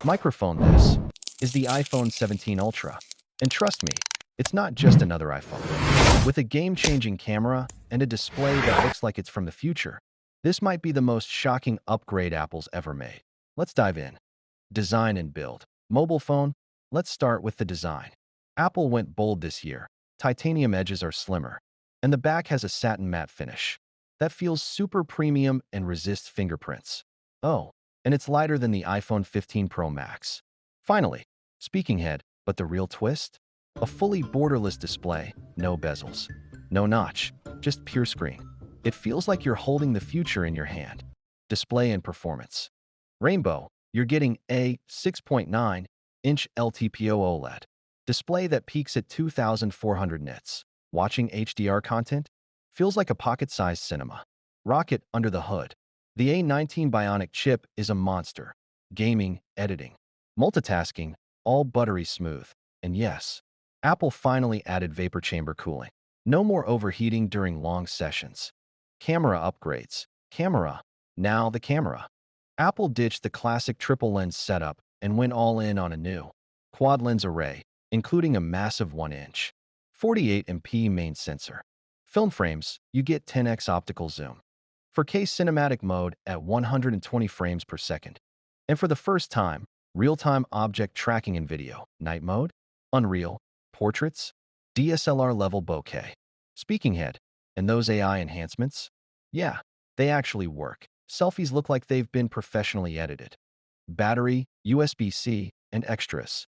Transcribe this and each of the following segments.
Microphone. This is the iPhone 17 Ultra. And trust me, it's not just another iPhone. With a game-changing camera and a display that looks like it's from the future, this might be the most shocking upgrade Apple's ever made. Let's dive in. Design and build. Mobile phone. Let's start with the design. Apple went bold this year. Titanium edges are slimmer, and the back has a satin matte finish that feels super premium and resists fingerprints. Oh, and it's lighter than the iPhone 15 Pro Max. Finally, speaking head, but the real twist? A fully borderless display, no bezels, no notch, just pure screen. It feels like you're holding the future in your hand. Display and performance. Rainbow, you're getting a 6.9-inch LTPO OLED display that peaks at 2,400 nits. Watching HDR content feels like a pocket-sized cinema. Rocket under the hood. The A19 Bionic chip is a monster. Gaming, editing, multitasking, all buttery smooth. And yes, Apple finally added vapor chamber cooling. No more overheating during long sessions. Camera upgrades. Camera. Now the camera. Apple ditched the classic triple lens setup and went all in on a new quad lens array, including a massive 1-inch 48MP main sensor. Film frames, you get 10x optical zoom. 4K cinematic mode at 120 frames per second. And for the first time, real-time object tracking in video. Night mode, Unreal, portraits, DSLR-level bokeh. Speaking head, and those AI enhancements? Yeah, they actually work. Selfies look like they've been professionally edited. Battery, USB-C, and extras.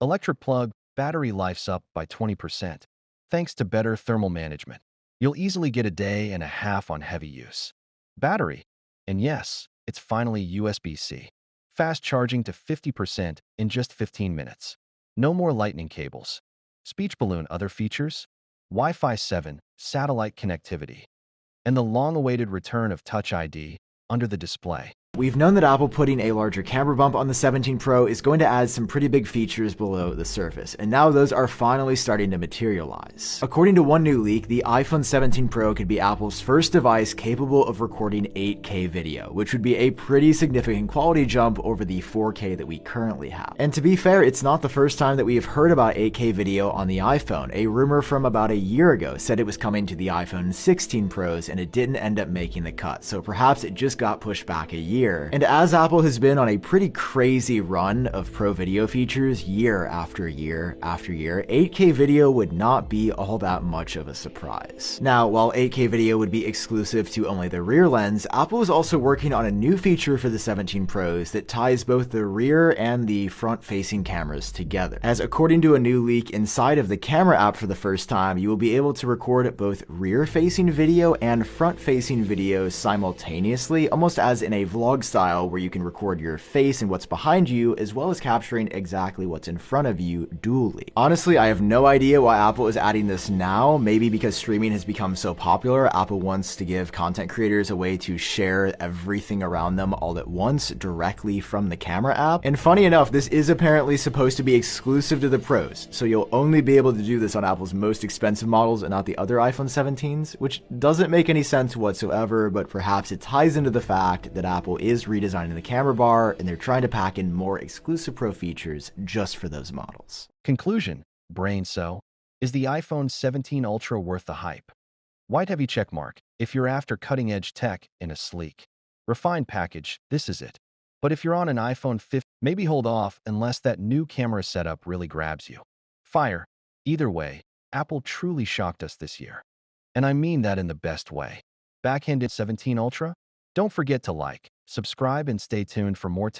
Electric plug, battery life's up by 20%. Thanks to better thermal management, you'll easily get a day and a half on heavy use. Battery. And yes, it's finally USB-C. Fast charging to 50% in just 15 minutes. No more lightning cables. Speech balloon. Other features? Wi-Fi 7, satellite connectivity, and the long-awaited return of Touch ID under the display. We've known that Apple putting a larger camera bump on the 17 Pro is going to add some pretty big features below the surface, and now those are finally starting to materialize. According to one new leak, the iPhone 17 Pro could be Apple's first device capable of recording 8K video, which would be a pretty significant quality jump over the 4K that we currently have. And to be fair, it's not the first time that we have heard about 8K video on the iPhone. A rumor from about a year ago said it was coming to the iPhone 16 Pros, and it didn't end up making the cut, so perhaps it just got pushed back a year. And as Apple has been on a pretty crazy run of pro video features year after year after year, 8K video would not be all that much of a surprise. Now, while 8K video would be exclusive to only the rear lens, Apple is also working on a new feature for the 17 Pros that ties both the rear and the front-facing cameras together. As according to a new leak inside of the camera app for the first time, you will be able to record both rear-facing video and front-facing video simultaneously, almost as in a vlog style where you can record your face and what's behind you, as well as capturing exactly what's in front of you dually. Honestly, I have no idea why Apple is adding this now. Maybe because streaming has become so popular, Apple wants to give content creators a way to share everything around them all at once directly from the camera app. And funny enough, this is apparently supposed to be exclusive to the Pros, so you'll only be able to do this on Apple's most expensive models and not the other iPhone 17s, which doesn't make any sense whatsoever, but perhaps it ties into the fact that Apple is redesigning the camera bar and they're trying to pack in more exclusive Pro features just for those models. Conclusion. Brain so. Is the iPhone 17 Ultra worth the hype? White heavy checkmark. If you're after cutting-edge tech in a sleek, refined package, this is it. But if you're on an iPhone 15, maybe hold off unless that new camera setup really grabs you. Fire. Either way, Apple truly shocked us this year. And I mean that in the best way. Backhanded 17 Ultra? Don't forget to like, subscribe, and stay tuned for more tech.